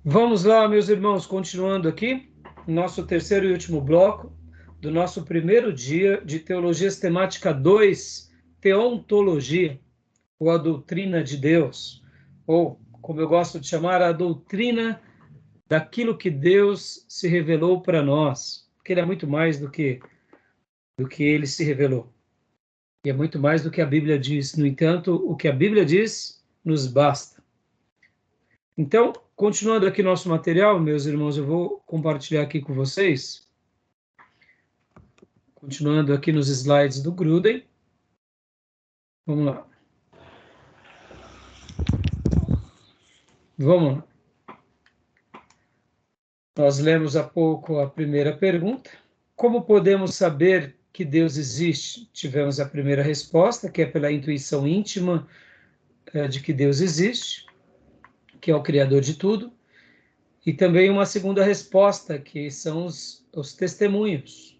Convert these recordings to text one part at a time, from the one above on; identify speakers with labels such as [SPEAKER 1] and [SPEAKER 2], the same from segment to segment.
[SPEAKER 1] Vamos lá, meus irmãos, continuando aqui, nosso terceiro e último bloco do nosso primeiro dia de Teologia Sistemática 2, Teontologia, ou a doutrina de Deus, ou, como eu gosto de chamar, a doutrina daquilo que Deus se revelou para nós, porque ele é muito mais do que ele se revelou, e é muito mais do que a Bíblia diz. No entanto, o que a Bíblia diz nos basta. Então, continuando aqui nosso material, meus irmãos, eu vou compartilhar aqui com vocês, continuando aqui nos slides do Gruden. Vamos lá. Vamos lá. Nós lemos há pouco a primeira pergunta. Como podemos saber que Deus existe? Tivemos a primeira resposta, que é pela intuição íntima de que Deus existe, que é o Criador de tudo. E também uma segunda resposta, que são os testemunhos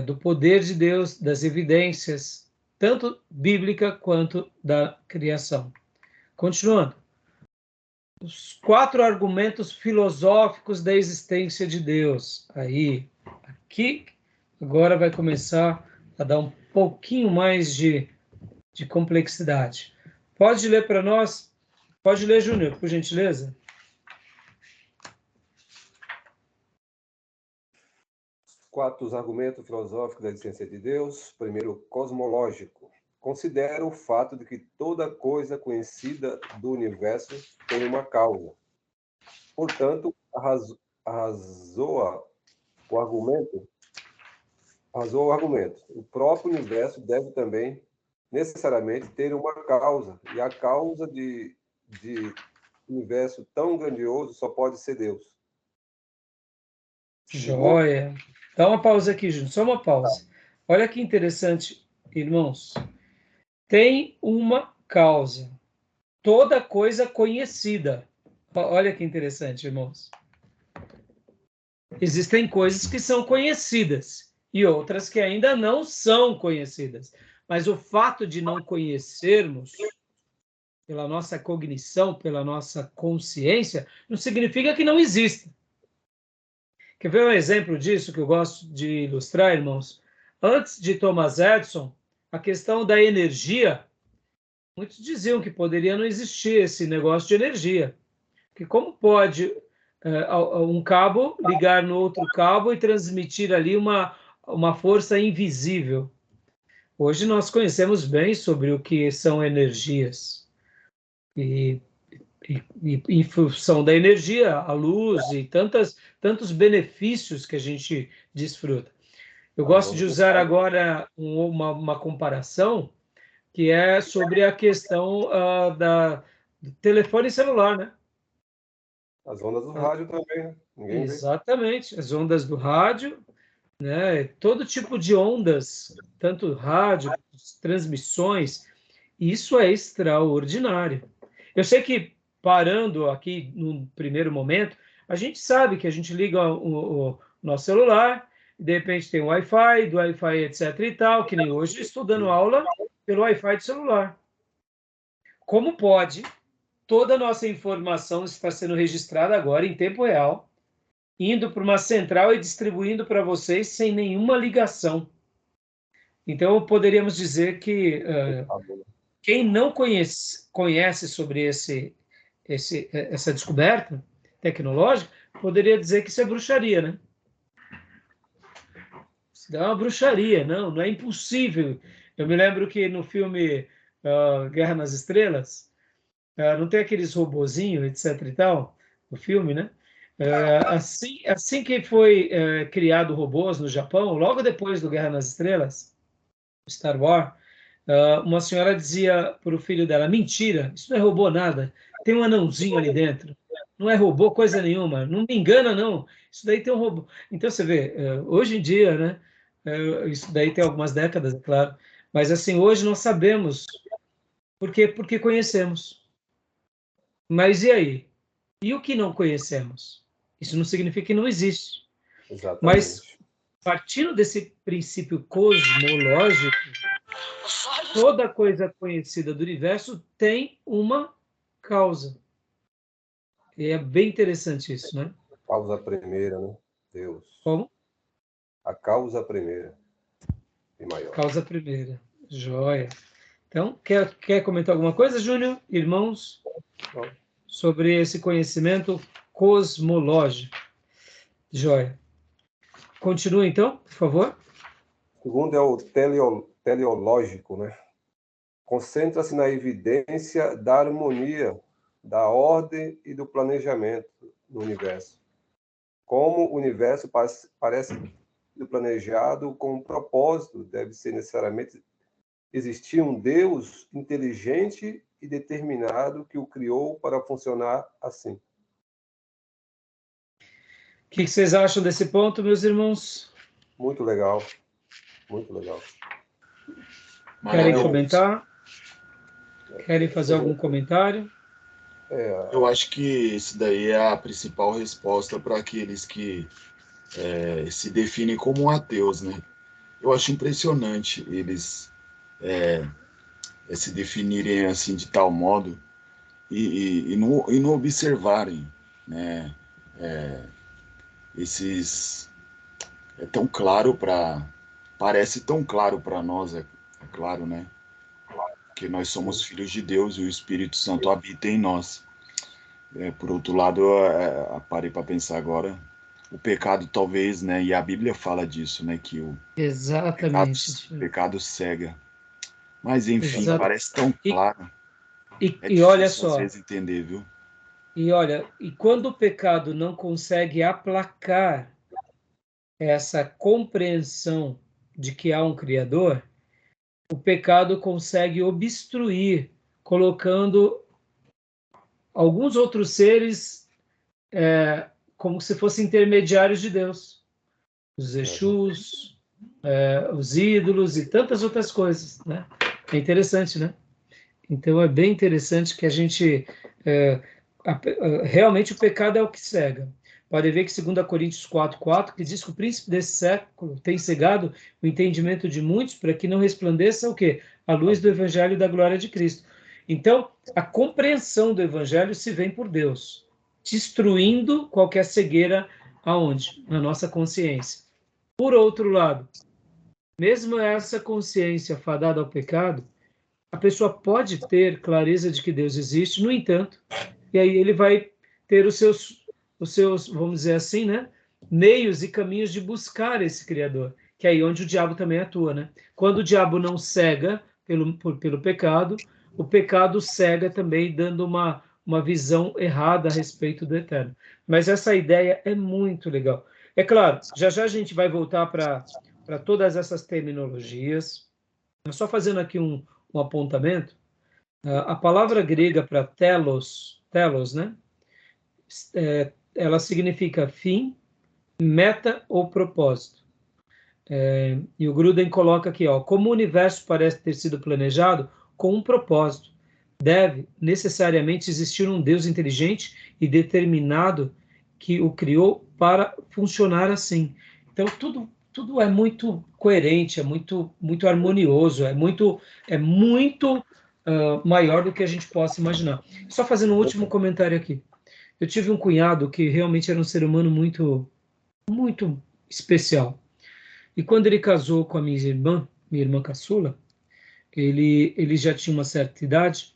[SPEAKER 1] do poder de Deus, das evidências, tanto bíblica quanto da criação. Continuando. Os 4 argumentos filosóficos da existência de Deus. Aí, aqui, agora vai começar a dar um pouquinho mais de complexidade. Pode ler para nós? Pode ler, Júnior, por gentileza?
[SPEAKER 2] Os argumentos filosóficos da existência de Deus. Primeiro, cosmológico. Considera o fato de que toda coisa conhecida do universo tem uma causa. Portanto, arrasou o argumento. O próprio universo deve também necessariamente ter uma causa. E a causa de universo tão grandioso só pode ser Deus.
[SPEAKER 1] Joia. Dá uma pausa aqui, Júnior, só uma pausa. Olha que interessante, irmãos. Tem uma causa. Toda coisa conhecida. Olha que interessante, irmãos. Existem coisas que são conhecidas e outras que ainda não são conhecidas. Mas o fato de não conhecermos, pela nossa cognição, pela nossa consciência, não significa que não exista. Quer ver um exemplo disso que eu gosto de ilustrar, irmãos? Antes de Thomas Edison, a questão da energia, muitos diziam que poderia não existir esse negócio de energia. Que como pode um cabo ligar no outro cabo e transmitir ali uma força invisível? Hoje nós conhecemos bem sobre o que são energias. E em função da energia, a luz e tantos benefícios que a gente desfruta. Eu gosto de usar agora uma comparação que é sobre a questão do telefone celular, né?
[SPEAKER 2] As ondas do rádio também, né? Ninguém
[SPEAKER 1] Exatamente, as ondas do rádio, né? Todo tipo de ondas, tanto rádio, transmissões, isso é extraordinário. Eu sei que, parando aqui no primeiro momento, a gente sabe que a gente liga o nosso celular, e de repente tem o Wi-Fi, do Wi-Fi, etc. e tal, que nem hoje estou dando aula pelo Wi-Fi do celular. Como pode toda a nossa informação estar sendo registrada agora em tempo real, indo para uma central e distribuindo para vocês sem nenhuma ligação? Então, poderíamos dizer que quem não conhece sobre essa descoberta tecnológica, poderia dizer que isso é bruxaria, né? Isso é uma bruxaria, não é impossível. Eu me lembro que no filme Guerra nas Estrelas, não tem aqueles robozinhos, etc e tal, no filme, né? Assim que foi criado robôs no Japão, logo depois do Guerra nas Estrelas, Star Wars, uma senhora dizia para o filho dela: mentira, isso não é robô nada, tem um anãozinho ali dentro, não é robô coisa nenhuma, não me engana não, isso daí tem um robô. Então você vê, hoje em dia, né, isso daí tem algumas décadas, é claro, mas assim, hoje nós sabemos, por quê? Porque conhecemos. Mas e aí? E o que não conhecemos? Isso não significa que não existe.
[SPEAKER 2] Exatamente.
[SPEAKER 1] Mas, partindo desse princípio cosmológico, toda coisa conhecida do universo tem uma causa. E é bem interessante isso, né?
[SPEAKER 2] Causa primeira, né? Deus.
[SPEAKER 1] Como?
[SPEAKER 2] A causa primeira e maior.
[SPEAKER 1] Causa primeira. Joia. Então, quer comentar alguma coisa, Júnior? Irmãos,
[SPEAKER 2] Bom,
[SPEAKER 1] sobre esse conhecimento cosmológico? Joia. Continua, então, por favor.
[SPEAKER 2] o segundo é o teleológico, né? Concentra-se na evidência da harmonia, da ordem e do planejamento no universo. Como o universo parece planejado com um propósito, deve ser necessariamente existir um Deus inteligente e determinado que o criou para funcionar assim.
[SPEAKER 1] O que vocês acham desse ponto, meus irmãos?
[SPEAKER 2] Muito legal, muito legal.
[SPEAKER 1] Querem comentar? Querem fazer algum comentário?
[SPEAKER 3] Eu acho que isso daí é a principal resposta para aqueles que se definem como ateus, né? Eu acho impressionante eles se definirem assim de tal modo e não observarem, né? Esses é tão claro parece tão claro para nós, é claro, né? Que nós somos filhos de Deus e o Espírito Santo habita em nós. Por outro lado, eu parei para pensar agora, o pecado talvez, né? E a Bíblia fala disso, né? Que o
[SPEAKER 1] Exatamente.
[SPEAKER 3] pecado cega. Mas enfim,
[SPEAKER 1] Exato.
[SPEAKER 3] parece tão claro.
[SPEAKER 1] E olha
[SPEAKER 3] difícil, às
[SPEAKER 1] só.
[SPEAKER 3] vezes, entender, viu?
[SPEAKER 1] E olha, e quando o pecado não consegue aplacar essa compreensão de que há um Criador, o pecado consegue obstruir, colocando alguns outros seres como se fossem intermediários de Deus. Os Exus, os ídolos e tantas outras coisas, né? É interessante, né? Então é bem interessante que a gente realmente o pecado é o que cega. Pode ver que 2 Coríntios 4:4, que diz que o príncipe desse século tem cegado o entendimento de muitos para que não resplandeça o quê? A luz do evangelho e da glória de Cristo. Então, a compreensão do evangelho se vem por Deus, destruindo qualquer cegueira aonde? Na nossa consciência. Por outro lado, mesmo essa consciência fadada ao pecado, a pessoa pode ter clareza de que Deus existe, no entanto, e aí ele vai ter os seus, vamos dizer assim, né, meios e caminhos de buscar esse Criador, que é aí onde o diabo também atua, né? Quando o diabo não cega pelo pecado, o pecado cega também, dando uma visão errada a respeito do eterno. Mas essa ideia é muito legal. É claro, já já a gente vai voltar para todas essas terminologias. Só fazendo aqui um apontamento, a palavra grega para telos, né? Ela significa fim, meta ou propósito. E o Gruden coloca aqui, ó, como o universo parece ter sido planejado com um propósito, deve necessariamente existir um Deus inteligente e determinado que o criou para funcionar assim. Então tudo é muito coerente, é muito harmonioso, é muito maior do que a gente possa imaginar. Só fazendo um último comentário aqui. Eu tive um cunhado que realmente era um ser humano muito especial. E quando ele casou com a minha irmã caçula, ele já tinha uma certa idade,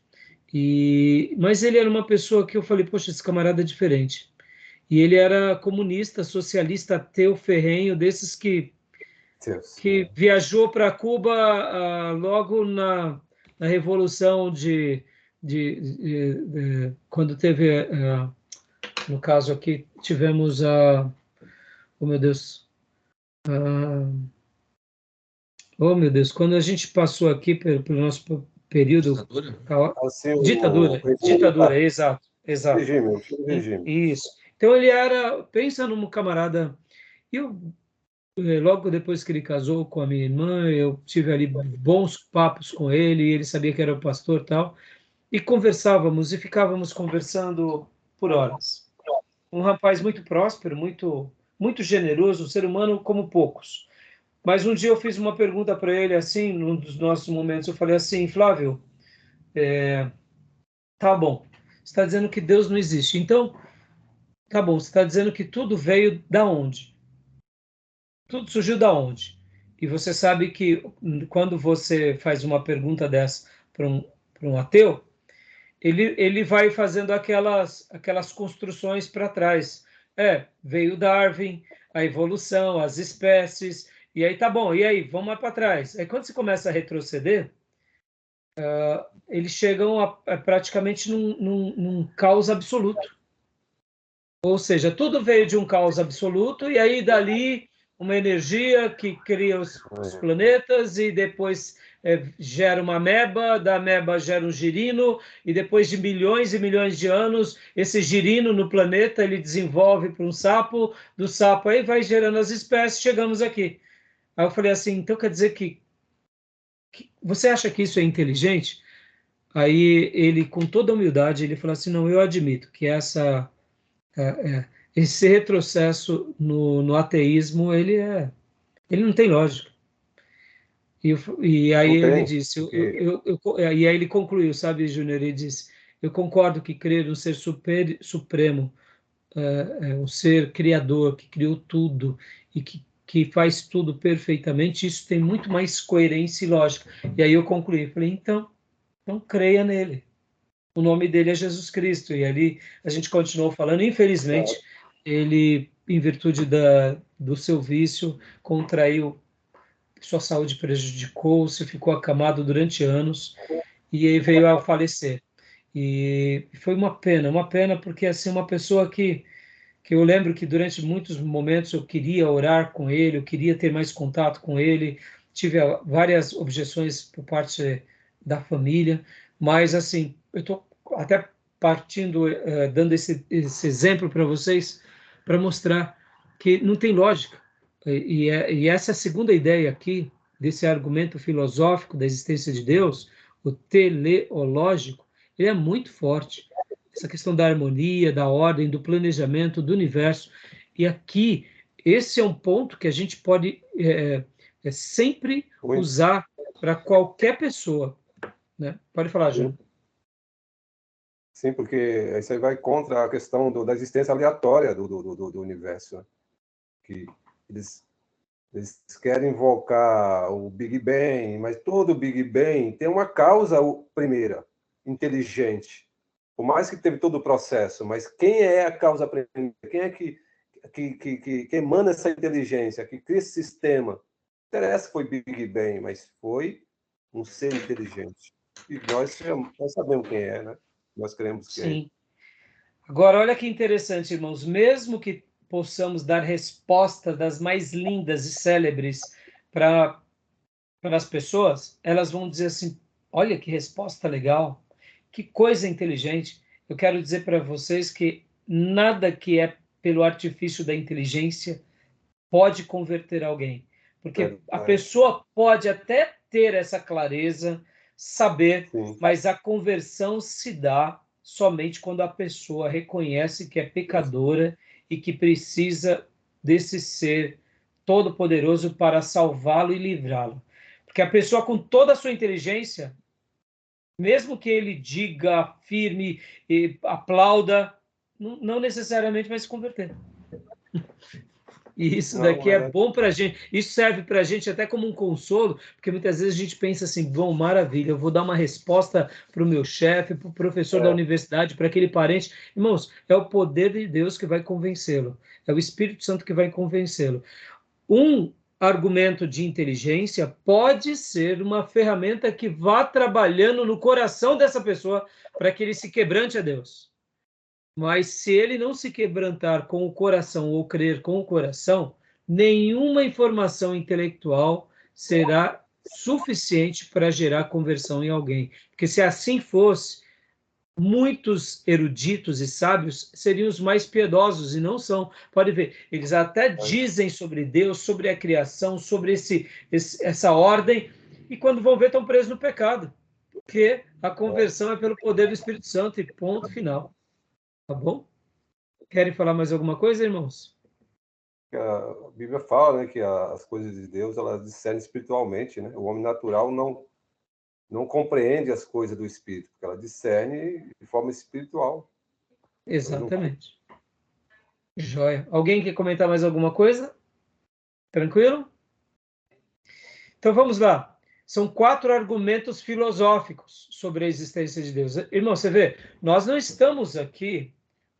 [SPEAKER 1] mas ele era uma pessoa que eu falei, poxa, esse camarada é diferente. E ele era comunista, socialista, ateu, ferrenho, desses que viajou para Cuba logo na Revolução quando teve, no caso aqui, tivemos oh meu Deus, oh meu Deus, quando a gente passou aqui pelo nosso período... Ditadura, exato.
[SPEAKER 2] Regime.
[SPEAKER 1] Isso. Então ele era, pensa num camarada, eu logo depois que ele casou com a minha irmã, eu tive ali bons papos com ele, e ele sabia que era o pastor e tal, e conversávamos, e ficávamos conversando por horas. Um rapaz muito próspero, muito generoso, um ser humano como poucos. Mas um dia eu fiz uma pergunta para ele, assim, num dos nossos momentos, eu falei assim, Flávio, tá bom, você está dizendo que Deus não existe, então tá bom, você está dizendo que tudo veio da onde? Tudo surgiu da onde? E você sabe que quando você faz uma pergunta dessa para um ateu, ele vai fazendo aquelas construções para trás. Veio Darwin, a evolução, as espécies, e aí tá bom, e aí, vamos mais para trás. Aí quando você começa a retroceder, eles chegam a praticamente num caos absoluto. Ou seja, tudo veio de um caos absoluto, e aí dali uma energia que cria os planetas, e depois gera uma ameba, da ameba gera um girino, e depois de milhões e milhões de anos, esse girino no planeta ele desenvolve para um sapo, do sapo aí vai gerando as espécies, chegamos aqui. Aí eu falei assim, então quer dizer que você acha que isso é inteligente? Aí ele, com toda humildade, ele falou assim, não, eu admito que esse retrocesso no ateísmo, ele não tem lógica. E aí
[SPEAKER 2] Não
[SPEAKER 1] ele
[SPEAKER 2] tem,
[SPEAKER 1] disse,
[SPEAKER 2] porque
[SPEAKER 1] e aí ele concluiu, sabe, Júnior, ele disse, eu concordo que crer no ser supremo, um ser criador, que criou tudo e que faz tudo perfeitamente, isso tem muito mais coerência e lógica. E aí eu concluí, falei, então creia nele. O nome dele é Jesus Cristo. E ali a gente continuou falando. Infelizmente, ele, em virtude do seu vício, contraiu, sua saúde prejudicou-se, ficou acamado durante anos e aí veio a falecer. E foi uma pena, porque assim, uma pessoa que eu lembro que durante muitos momentos eu queria orar com ele, eu queria ter mais contato com ele, tive várias objeções por parte da família, mas assim, eu estou até partindo, dando esse exemplo para vocês, para mostrar que não tem lógica. E essa segunda ideia aqui, desse argumento filosófico da existência de Deus, o teleológico, ele é muito forte. Essa questão da harmonia, da ordem, do planejamento do universo. E aqui, esse é um ponto que a gente pode sempre
[SPEAKER 2] muito.
[SPEAKER 1] usar para qualquer pessoa. Né? Pode falar, Júnior.
[SPEAKER 2] Sim, porque isso aí vai contra a questão da existência aleatória do universo. Né? Que eles querem invocar o Big Bang, mas todo Big Bang tem uma causa primeira, inteligente. Por mais que teve todo o processo, mas quem é a causa primeira? Quem é que emana essa inteligência, que cria esse sistema? Não interessa se foi Big Bang, mas foi um ser inteligente. E nós sabemos quem é, né? Nós cremos que é.
[SPEAKER 1] Sim. Agora, olha que interessante, irmãos. Mesmo que possamos dar resposta das mais lindas e célebres para as pessoas, elas vão dizer assim: olha que resposta legal, que coisa inteligente. Eu quero dizer para vocês que nada que é pelo artifício da inteligência pode converter alguém. Porque a pessoa pode até ter essa clareza, saber,
[SPEAKER 2] Sim.
[SPEAKER 1] mas a conversão se dá somente quando a pessoa reconhece que é pecadora e que precisa desse ser todo-poderoso para salvá-lo e livrá-lo. Porque a pessoa, com toda a sua inteligência, mesmo que ele diga, afirme, e aplauda, não necessariamente vai se converter. E isso daqui é bom para a gente, isso serve para a gente até como um consolo, porque muitas vezes a gente pensa assim, bom, maravilha, eu vou dar uma resposta para o meu chefe, para o professor da universidade, para aquele parente. Irmãos, é o poder de Deus que vai convencê-lo, é o Espírito Santo que vai convencê-lo. Um argumento de inteligência pode ser uma ferramenta que vá trabalhando no coração dessa pessoa para que ele se quebrante a Deus. Mas se ele não se quebrantar com o coração ou crer com o coração, nenhuma informação intelectual será suficiente para gerar conversão em alguém. Porque se assim fosse, muitos eruditos e sábios seriam os mais piedosos e não são. Pode ver, eles até dizem sobre Deus, sobre a criação, sobre essa ordem, e quando vão ver estão presos no pecado. Porque a conversão é pelo poder do Espírito Santo e ponto final. Tá bom? Querem falar mais alguma coisa, irmãos?
[SPEAKER 2] A Bíblia fala, né, que as coisas de Deus elas discernem espiritualmente, né? O homem natural não compreende as coisas do espírito, porque ela discerne de forma espiritual.
[SPEAKER 1] Exatamente. Joia. Alguém quer comentar mais alguma coisa? Tranquilo? Então vamos lá. São 4 argumentos filosóficos sobre a existência de Deus. Irmão, você vê, nós não estamos aqui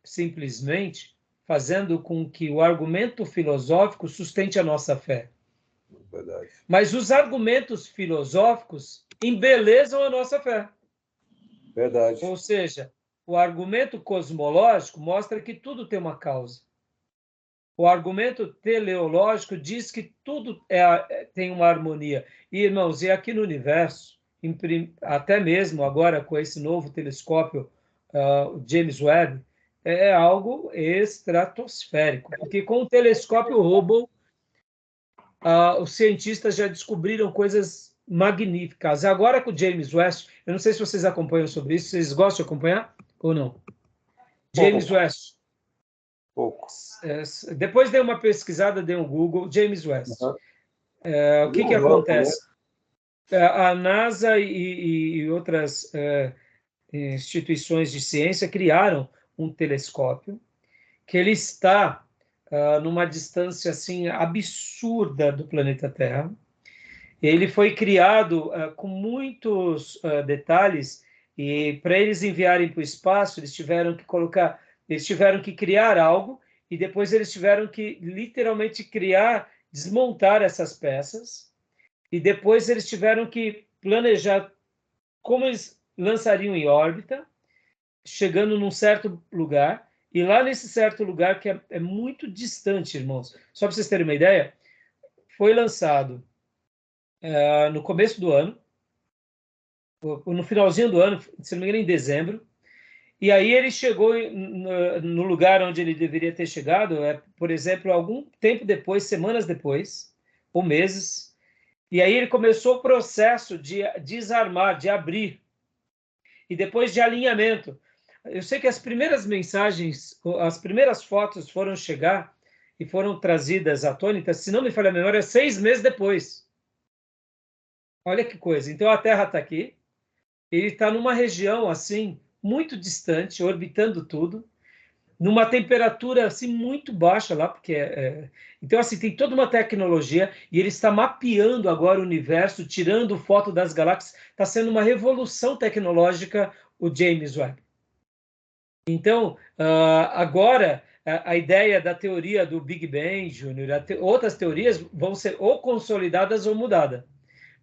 [SPEAKER 1] simplesmente fazendo com que o argumento filosófico sustente a nossa fé.
[SPEAKER 2] Verdade.
[SPEAKER 1] Mas os argumentos filosóficos embelezam a nossa fé.
[SPEAKER 2] Verdade.
[SPEAKER 1] Ou seja, o argumento cosmológico mostra que tudo tem uma causa. O argumento teleológico diz que tudo tem uma harmonia. E, irmãos, e aqui no universo, até mesmo agora com esse novo telescópio, James Webb, é algo estratosférico. Porque com o telescópio Hubble, os cientistas já descobriram coisas magníficas. Agora com o James Webb, eu não sei se vocês acompanham sobre isso, vocês gostam de acompanhar ou não? James Webb.
[SPEAKER 2] Pouco.
[SPEAKER 1] Depois dei uma pesquisada, dei um Google, James Webb. O que acontece? A NASA e outras instituições de ciência criaram um telescópio que ele está numa distância assim absurda do planeta Terra. Ele foi criado com muitos detalhes e para eles enviarem para o espaço, eles tiveram que criar algo e depois eles tiveram que literalmente desmontar essas peças e depois eles tiveram que planejar como eles lançariam em órbita, chegando num certo lugar, e lá nesse certo lugar, que é muito distante, irmãos, só para vocês terem uma ideia, foi lançado no começo do ano, no finalzinho do ano, se não me engano, em dezembro, e aí ele chegou no lugar onde ele deveria ter chegado, por exemplo, algum tempo depois, semanas depois, ou meses, e aí ele começou o processo de desarmar, de abrir, e depois de alinhamento. Eu sei que as primeiras mensagens, as primeiras fotos foram chegar e foram trazidas atônitas, se não me falha a memória, 6 meses depois. Olha que coisa. Então a Terra está aqui, ele está numa região assim, muito distante, orbitando tudo, numa temperatura assim muito baixa lá, porque então assim tem toda uma tecnologia e ele está mapeando agora o universo, tirando foto das galáxias. Está sendo uma revolução tecnológica o James Webb. Então agora a ideia da teoria do Big Bang, Júnior, outras teorias vão ser ou consolidadas ou mudadas.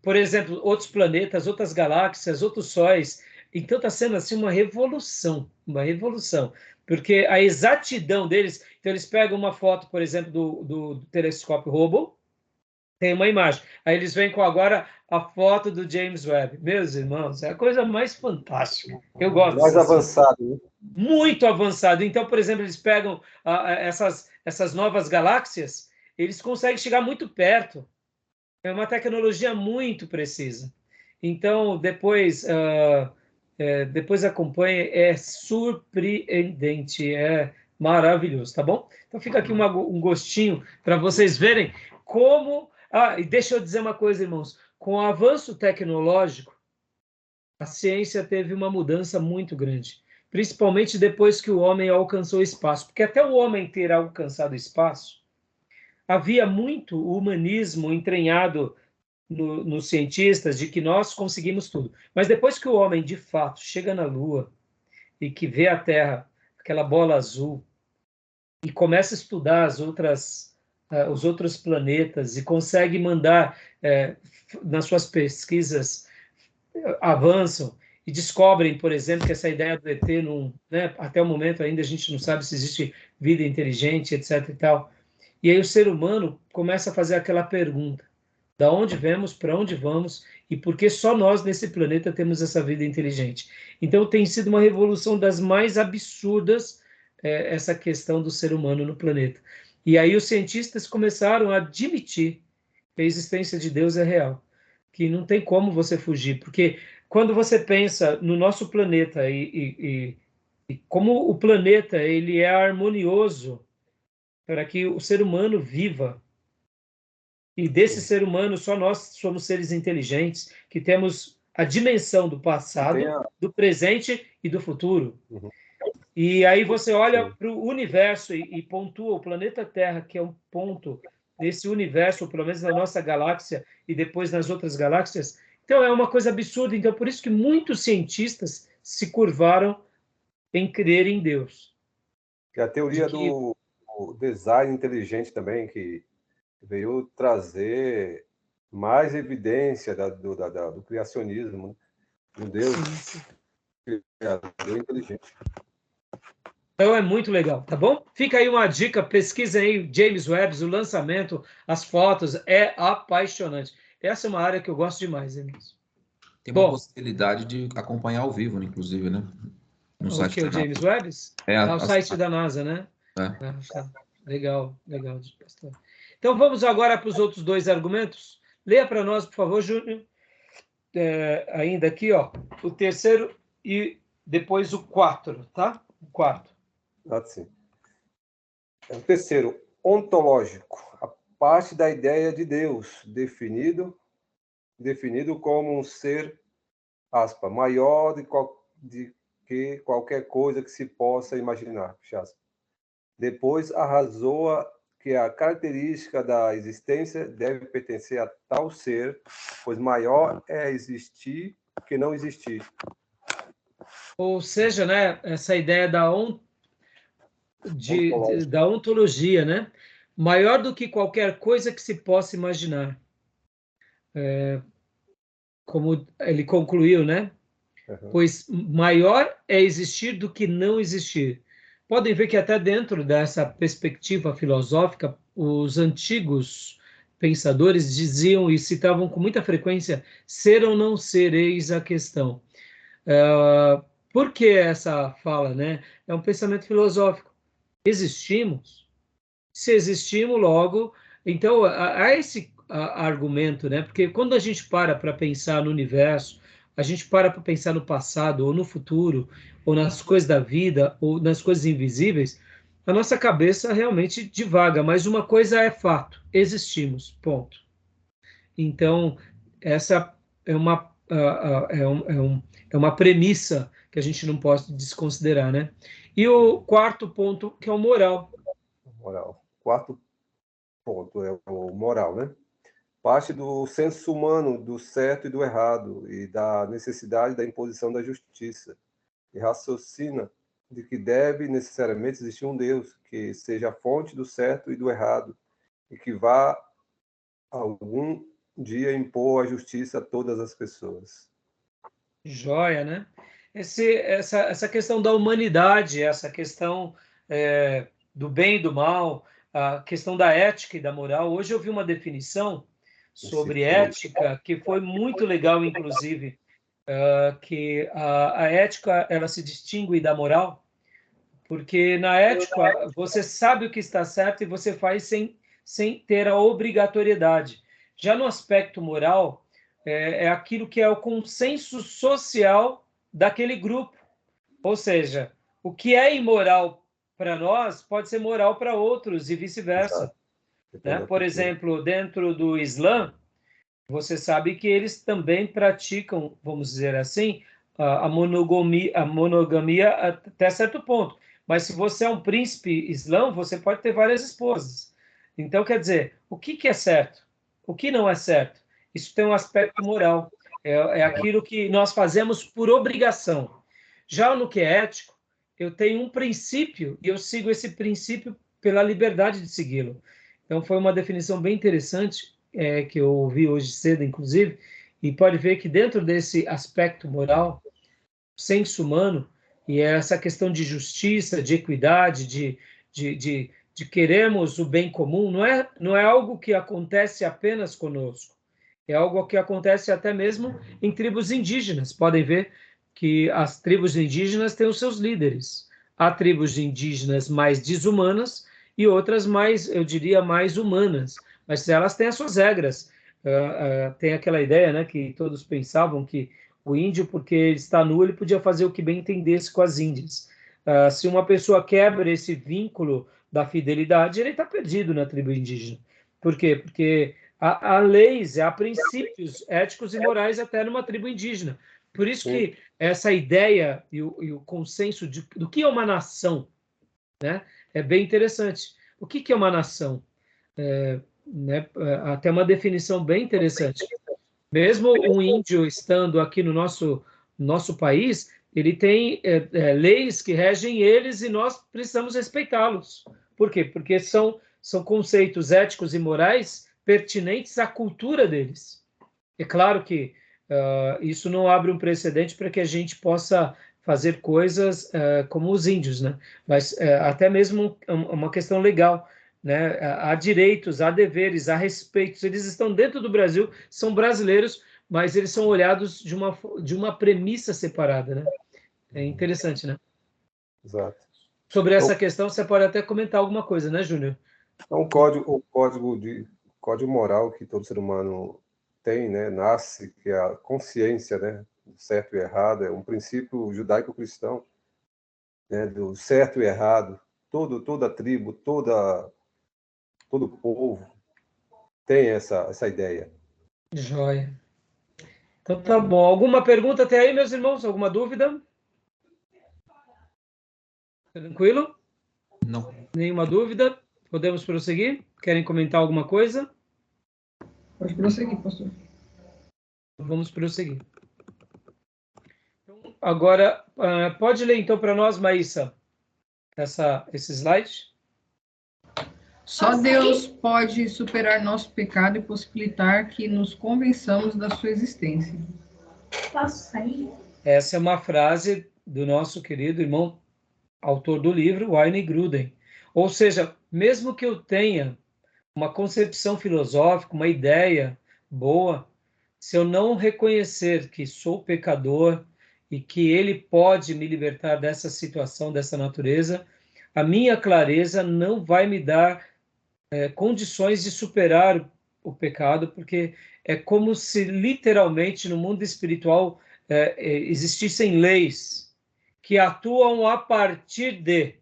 [SPEAKER 1] Por exemplo, outros planetas, outras galáxias, outros sóis. Então está sendo assim uma revolução, porque a exatidão deles. Então eles pegam uma foto, por exemplo, do telescópio Hubble, tem uma imagem. Aí eles vêm com agora a foto do James Webb. Meus irmãos, é a coisa mais fantástica. Eu gosto.
[SPEAKER 2] Mais avançado, né?
[SPEAKER 1] Muito avançado. Então, por exemplo, eles pegam essas novas galáxias, eles conseguem chegar muito perto. É uma tecnologia muito precisa. Então, depois acompanhe, é surpreendente, é maravilhoso, tá bom? Então fica aqui um gostinho para vocês verem como... e deixa eu dizer uma coisa, irmãos. Com o avanço tecnológico, a ciência teve uma mudança muito grande, principalmente depois que o homem alcançou o espaço, porque até o homem ter alcançado o espaço, havia muito humanismo entranhado nos cientistas de que nós conseguimos tudo. Mas depois que o homem, de fato, chega na Lua e que vê a Terra, aquela bola azul, e começa a estudar os outros planetas e consegue mandar, nas suas pesquisas, avançam e descobrem, por exemplo, que essa ideia do ET, até o momento ainda a gente não sabe se existe vida inteligente, etc. e tal. E aí o ser humano começa a fazer aquela pergunta: da onde vemos, para onde vamos e por que só nós nesse planeta temos essa vida inteligente? Então tem sido uma revolução das mais absurdas essa questão do ser humano no planeta. E aí os cientistas começaram a admitir que a existência de Deus é real, que não tem como você fugir, porque quando você pensa no nosso planeta e como o planeta ele é harmonioso para que o ser humano viva, e desse ser humano, só nós somos seres inteligentes, que temos a dimensão do passado, do presente e do futuro.
[SPEAKER 2] Uhum.
[SPEAKER 1] E aí você olha para o universo e pontua o planeta Terra, que é um ponto desse universo, ou pelo menos na nossa galáxia, e depois nas outras galáxias. Então, é uma coisa absurda. Então, por isso que muitos cientistas se curvaram em crer em Deus.
[SPEAKER 2] E a teoria do design inteligente também, que veio trazer mais evidência do criacionismo, né? Um Deus criador inteligente.
[SPEAKER 1] Então é muito legal, tá bom? Fica aí uma dica, pesquisa aí James Webb, o lançamento, as fotos, é apaixonante. Essa é uma área que eu gosto demais, Emerson.
[SPEAKER 4] Tem uma possibilidade de acompanhar ao vivo, inclusive, né? No
[SPEAKER 1] o que, o James Webb? O site da NASA, né? Tá. Legal. Então vamos agora para os outros dois argumentos. Leia para nós, por favor, Júnior. Ainda aqui, ó, o terceiro e depois o 4, tá? O 4.
[SPEAKER 2] Sim. O terceiro, ontológico, a parte da ideia de Deus, definido como um ser, aspas, maior de que qualquer coisa que se possa imaginar. Depois arrasou que a característica da existência deve pertencer a tal ser, pois maior é existir que não existir.
[SPEAKER 1] Ou seja, né, essa ideia da ontologia, né? Maior do que qualquer coisa que se possa imaginar. Como ele concluiu, né? Pois maior é existir do que não existir. Podem ver que até dentro dessa perspectiva filosófica, os antigos pensadores diziam e citavam com muita frequência: ser ou não ser, eis a questão. Por que essa fala, né? É um pensamento filosófico. Existimos. Se existimos, logo... Então, há esse argumento, né? Porque quando a gente para pensar no universo, a gente para pensar no passado, ou no futuro, ou nas coisas da vida, ou nas coisas invisíveis, a nossa cabeça realmente divaga. Mas uma coisa é fato: existimos, ponto. Então, essa é uma premissa que a gente não pode desconsiderar, né? E o quarto ponto, que é o moral.
[SPEAKER 2] Quarto ponto é o moral, né? Parte do senso humano do certo e do errado e da necessidade da imposição da justiça. E raciocina de que deve necessariamente existir um Deus que seja a fonte do certo e do errado e que vá algum dia impor a justiça a todas as pessoas.
[SPEAKER 1] Joia, né? Essa questão da humanidade, essa questão do bem e do mal, a questão da ética e da moral. Hoje eu vi uma definição sobre ética que foi muito legal, inclusive, que a ética ela se distingue da moral, porque na ética você sabe o que está certo e você faz sem ter a obrigatoriedade. Já no aspecto moral, é aquilo que é o consenso social daquele grupo. Ou seja, o que é imoral para nós pode ser moral para outros e vice-versa. Né? Por exemplo, dentro do Islã, você sabe que eles também praticam, vamos dizer assim, a monogamia até certo ponto. Mas se você é um príncipe islão, você pode ter várias esposas. Então, quer dizer, o que é certo? O que não é certo? Isso tem um aspecto moral. É aquilo que nós fazemos por obrigação. Já no que é ético, eu tenho um princípio e eu sigo esse princípio pela liberdade de segui-lo. Então, foi uma definição bem interessante que eu ouvi hoje cedo, inclusive, e pode ver que dentro desse aspecto moral, senso humano, e essa questão de justiça, de equidade, de queremos o bem comum, não é algo que acontece apenas conosco, é algo que acontece até mesmo em tribos indígenas. Podem ver que as tribos indígenas têm os seus líderes. Há tribos indígenas mais desumanas e outras mais, eu diria, mais humanas, mas elas têm as suas regras. Tem aquela ideia, né, que todos pensavam que o índio, porque ele está nu, ele podia fazer o que bem entendesse com as índias. Se uma pessoa quebra esse vínculo da fidelidade, ele está perdido na tribo indígena. Por quê? Porque há leis, há princípios éticos e morais até numa tribo indígena. Por isso que essa ideia e o consenso do que é uma nação, né, é bem interessante. O que é uma nação? Né, até uma definição bem interessante. Mesmo um índio estando aqui no nosso país, ele tem leis que regem eles e nós precisamos respeitá-los. Por quê? Porque são conceitos éticos e morais pertinentes à cultura deles. É claro que isso não abre um precedente para que a gente possa fazer coisas como os índios, né? Mas até mesmo uma questão legal, né? Há direitos, há deveres, há respeitos. Eles estão dentro do Brasil, são brasileiros, mas eles são olhados de uma premissa separada, né? É interessante, né?
[SPEAKER 2] Exato.
[SPEAKER 1] Sobre essa questão, você pode até comentar alguma coisa, né, Júnior?
[SPEAKER 2] É um código moral que todo ser humano tem, né? Nasce, que é a consciência, né? Do certo e errado, é um princípio judaico-cristão, né? Do certo e errado. Toda tribo, todo povo tem essa ideia.
[SPEAKER 1] Joia. Então tá bom. Alguma pergunta até aí, meus irmãos? Alguma dúvida? Tranquilo?
[SPEAKER 4] Não.
[SPEAKER 1] Nenhuma dúvida? Podemos prosseguir? Querem comentar alguma coisa?
[SPEAKER 5] Pode prosseguir, pastor.
[SPEAKER 1] Vamos prosseguir. Então, agora, pode ler então para nós, Maísa, esse slide?
[SPEAKER 5] Só Deus pode superar nosso pecado e possibilitar que nos convençamos da sua existência.
[SPEAKER 6] Posso sair?
[SPEAKER 1] Essa é uma frase do nosso querido irmão, autor do livro, Wayne Grudem. Ou seja, mesmo que eu tenha uma concepção filosófica, uma ideia boa, se eu não reconhecer que sou pecador e que ele pode me libertar dessa situação, dessa natureza, a minha clareza não vai me dar condições de superar o pecado, porque é como se literalmente no mundo espiritual existissem leis que atuam a partir de.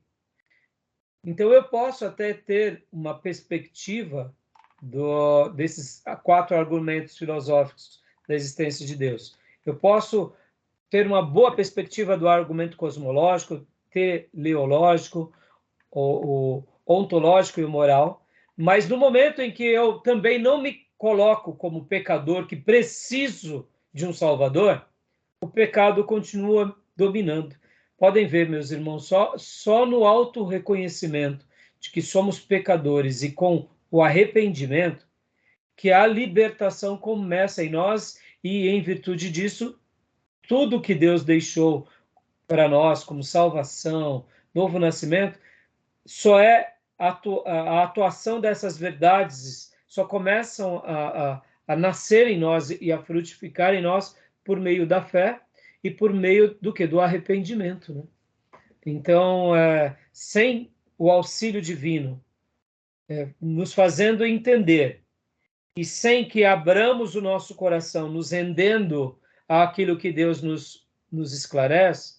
[SPEAKER 1] Então eu posso até ter uma perspectiva desses 4 argumentos filosóficos da existência de Deus. Eu posso ter uma boa perspectiva do argumento cosmológico, teleológico, o ontológico e o moral, mas no momento em que eu também não me coloco como pecador que preciso de um Salvador, o pecado continua dominando. Podem ver, meus irmãos, só no auto-reconhecimento de que somos pecadores e com o arrependimento que a libertação começa em nós e, em virtude disso, tudo que Deus deixou para nós como salvação, novo nascimento, só é a atuação dessas verdades, só começam a nascer em nós e a frutificar em nós por meio da fé e por meio do que? Do arrependimento, né? Então, sem o auxílio divino, nos fazendo entender, e sem que abramos o nosso coração, nos rendendo àquilo que Deus nos esclarece,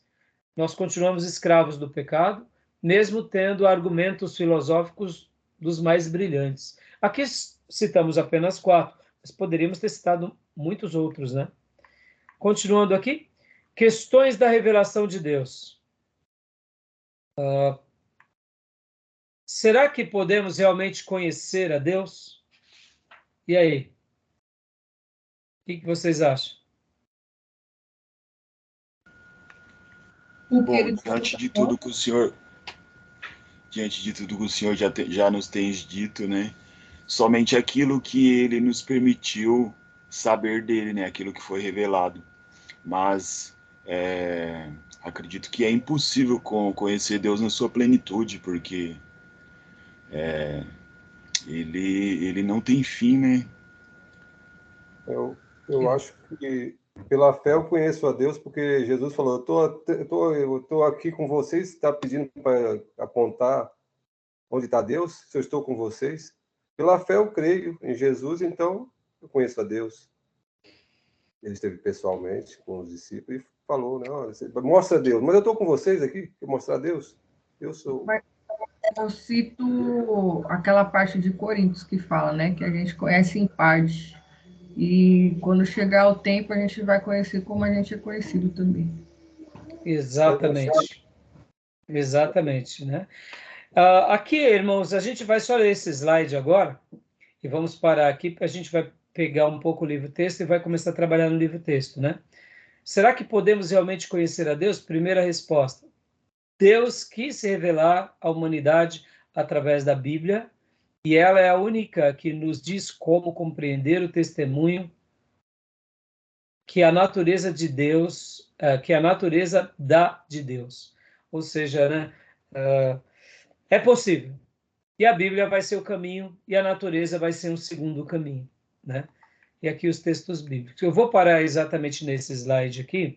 [SPEAKER 1] nós continuamos escravos do pecado, mesmo tendo argumentos filosóficos dos mais brilhantes. Aqui citamos apenas 4, mas poderíamos ter citado muitos outros, né? Continuando aqui, questões da revelação de Deus. Será que podemos realmente conhecer a Deus? E aí? O que vocês acham?
[SPEAKER 3] Bom, diante de tudo que o senhor já nos tem dito, né? Somente aquilo que ele nos permitiu saber dele, né? Aquilo que foi revelado. Mas acredito que é impossível conhecer Deus na sua plenitude, porque ele não tem fim, né?
[SPEAKER 2] Eu acho que pela fé eu conheço a Deus, porque Jesus falou, eu tô aqui com vocês, está pedindo para apontar onde está Deus, se eu estou com vocês. Pela fé eu creio em Jesus, então eu conheço a Deus. Ele esteve pessoalmente com os discípulos e falou, não, mostra Deus, mas eu estou com vocês aqui, quer mostrar Deus? Eu sou.
[SPEAKER 5] Eu cito aquela parte de Coríntios que fala, né, que a gente conhece em parte. E quando chegar o tempo, a gente vai conhecer como a gente é conhecido também.
[SPEAKER 1] Exatamente. Exatamente, né? Aqui, irmãos, a gente vai só ler esse slide agora e vamos parar aqui, porque a gente vai pegar um pouco o livro-texto e vai começar a trabalhar no livro-texto, né? Será que podemos realmente conhecer a Deus? Primeira resposta. Deus quis se revelar à humanidade através da Bíblia e ela é a única que nos diz como compreender o testemunho que a natureza de Deus, que a natureza dá de Deus. Ou seja, né, é possível. E a Bíblia vai ser o caminho e a natureza vai ser um segundo caminho, né? E aqui os textos bíblicos. Eu vou parar exatamente nesse slide aqui,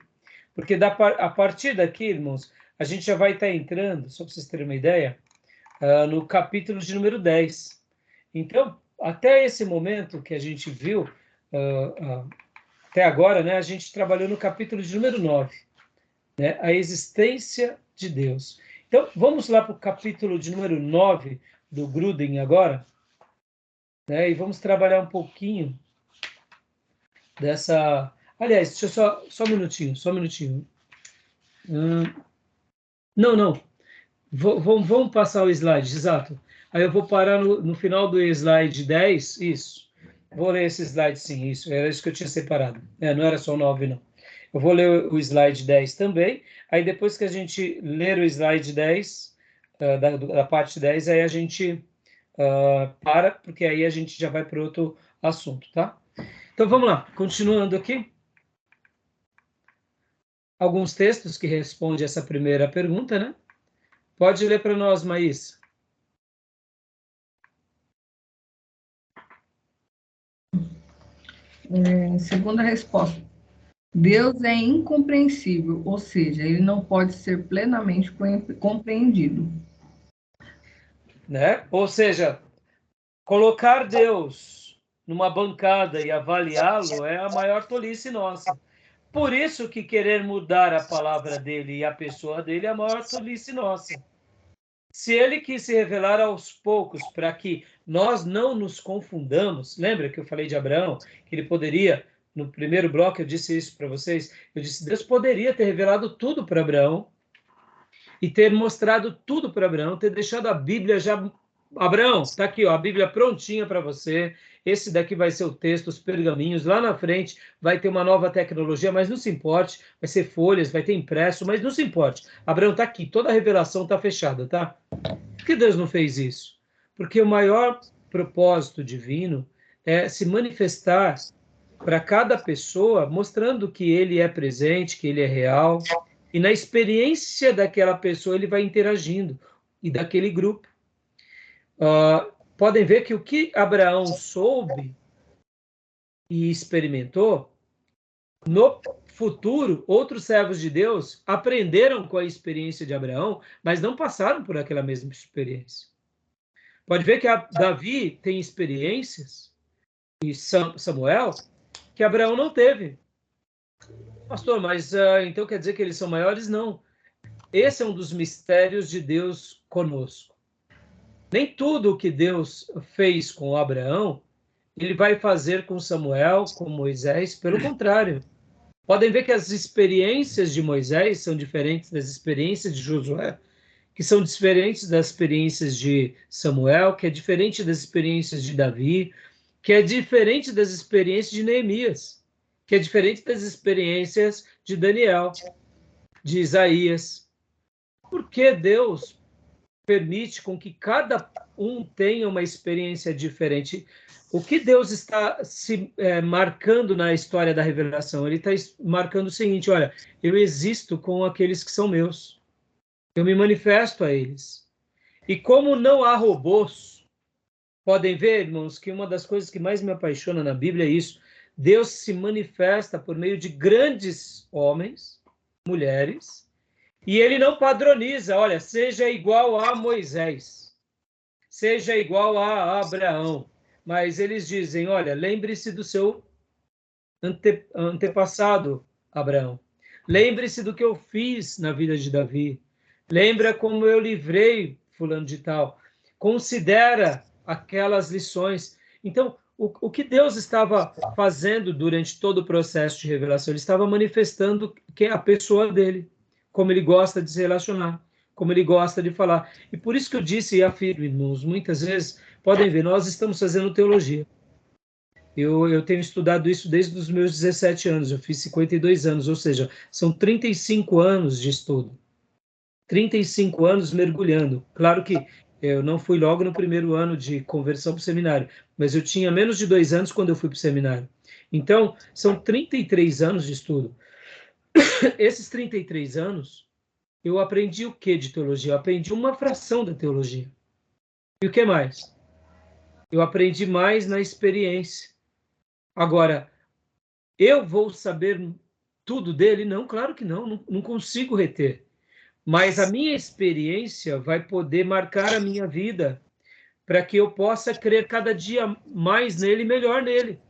[SPEAKER 1] porque a partir daqui, irmãos, a gente já vai estar entrando, só para vocês terem uma ideia, no capítulo de número 10. Então, até esse momento que a gente viu, até agora, né, a gente trabalhou no capítulo de número 9, né, a existência de Deus. Então, vamos lá para o capítulo de número 9 do Grudem agora, né, e vamos trabalhar um pouquinho dessa... Aliás, deixa eu só um minutinho. Não. Vamos passar o slide, exato. Aí eu vou parar no final do slide 10, isso. Vou ler esse slide, sim, isso. Era isso que eu tinha separado. Não era só o 9, não. Eu vou ler o slide 10 também. Aí depois que a gente ler o slide 10, da parte 10, aí a gente para, porque aí a gente já vai para outro assunto, tá? Então vamos lá, continuando aqui. Alguns textos que respondem essa primeira pergunta, né? Pode ler para nós, Maís.
[SPEAKER 5] Segunda resposta. Deus é incompreensível, ou seja, ele não pode ser plenamente compreendido.
[SPEAKER 1] Né? Ou seja, colocar Deus numa bancada e avaliá-lo é a maior tolice nossa. Por isso que querer mudar a palavra dele e a pessoa dele é a maior tolice nossa. Se ele quis se revelar aos poucos para que nós não nos confundamos, lembra que eu falei de Abraão, que ele poderia, no primeiro bloco eu disse isso para vocês, eu disse, Deus poderia ter revelado tudo para Abraão e ter mostrado tudo para Abraão, ter deixado a Bíblia já... Abraão, está aqui, ó, a Bíblia prontinha para você. Esse daqui vai ser o texto, os pergaminhos. Lá na frente vai ter uma nova tecnologia, mas não se importe. Vai ser folhas, vai ter impresso, mas não se importe. Abraão está aqui, toda a revelação está fechada, tá? Por que Deus não fez isso? Porque o maior propósito divino é se manifestar para cada pessoa, mostrando que ele é presente, que ele é real, e na experiência daquela pessoa ele vai interagindo, e daquele grupo. Podem ver que o que Abraão soube e experimentou, no futuro, outros servos de Deus aprenderam com a experiência de Abraão, mas não passaram por aquela mesma experiência. Pode ver que Davi tem experiências, e Samuel, que Abraão não teve. Pastor, mas então quer dizer que eles são maiores? Não. Esse é um dos mistérios de Deus conosco. Nem tudo o que Deus fez com Abraão, ele vai fazer com Samuel, com Moisés, pelo contrário. Podem ver que as experiências de Moisés são diferentes das experiências de Josué, que são diferentes das experiências de Samuel, que é diferente das experiências de Davi, que é diferente das experiências de Neemias, que é diferente das experiências de Daniel, de Isaías. Por que Deus permite com que cada um tenha uma experiência diferente? O que Deus está se marcando na história da revelação? Ele está marcando o seguinte, olha, eu existo com aqueles que são meus. Eu me manifesto a eles. E como não há robôs, podem ver, irmãos, que uma das coisas que mais me apaixona na Bíblia é isso. Deus se manifesta por meio de grandes homens, mulheres, e ele não padroniza, olha, seja igual a Moisés, seja igual a Abraão, mas eles dizem, olha, lembre-se do seu antepassado, Abraão. Lembre-se do que eu fiz na vida de Davi. Lembra como eu livrei fulano de tal. Considera aquelas lições. Então, o que Deus estava fazendo durante todo o processo de revelação? Ele estava manifestando que a pessoa dele, como ele gosta de se relacionar, como ele gosta de falar. E por isso que eu disse e afirmo, irmãos, muitas vezes, podem ver, nós estamos fazendo teologia. Eu tenho estudado isso desde os meus 17 anos, eu fiz 52 anos, ou seja, são 35 anos de estudo. 35 anos mergulhando. Claro que eu não fui logo no primeiro ano de conversão para o seminário, mas eu tinha menos de 2 anos quando eu fui para o seminário. Então, são 33 anos de estudo. Esses 33 anos, eu aprendi o que de teologia? Eu aprendi uma fração da teologia. E o que mais? Eu aprendi mais na experiência. Agora, eu vou saber tudo dele? Não, claro que não, não consigo reter. Mas a minha experiência vai poder marcar a minha vida para que eu possa crer cada dia mais nele e melhor nele.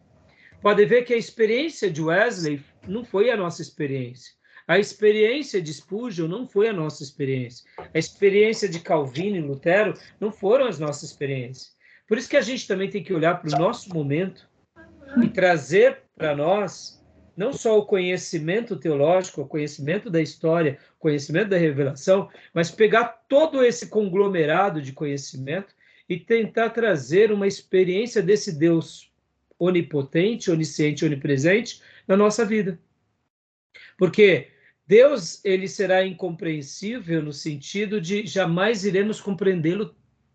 [SPEAKER 1] Pode ver que a experiência de Wesley não foi a nossa experiência. A experiência de Spurgeon não foi a nossa experiência. A experiência de Calvino e Lutero não foram as nossas experiências. Por isso que a gente também tem que olhar para o nosso momento e trazer para nós não só o conhecimento teológico, o conhecimento da história, o conhecimento da revelação, mas pegar todo esse conglomerado de conhecimento e tentar trazer uma experiência desse Deus onipotente, onisciente, onipresente na nossa vida. Porque Deus, ele será incompreensível no sentido de jamais iremos compreendê-lo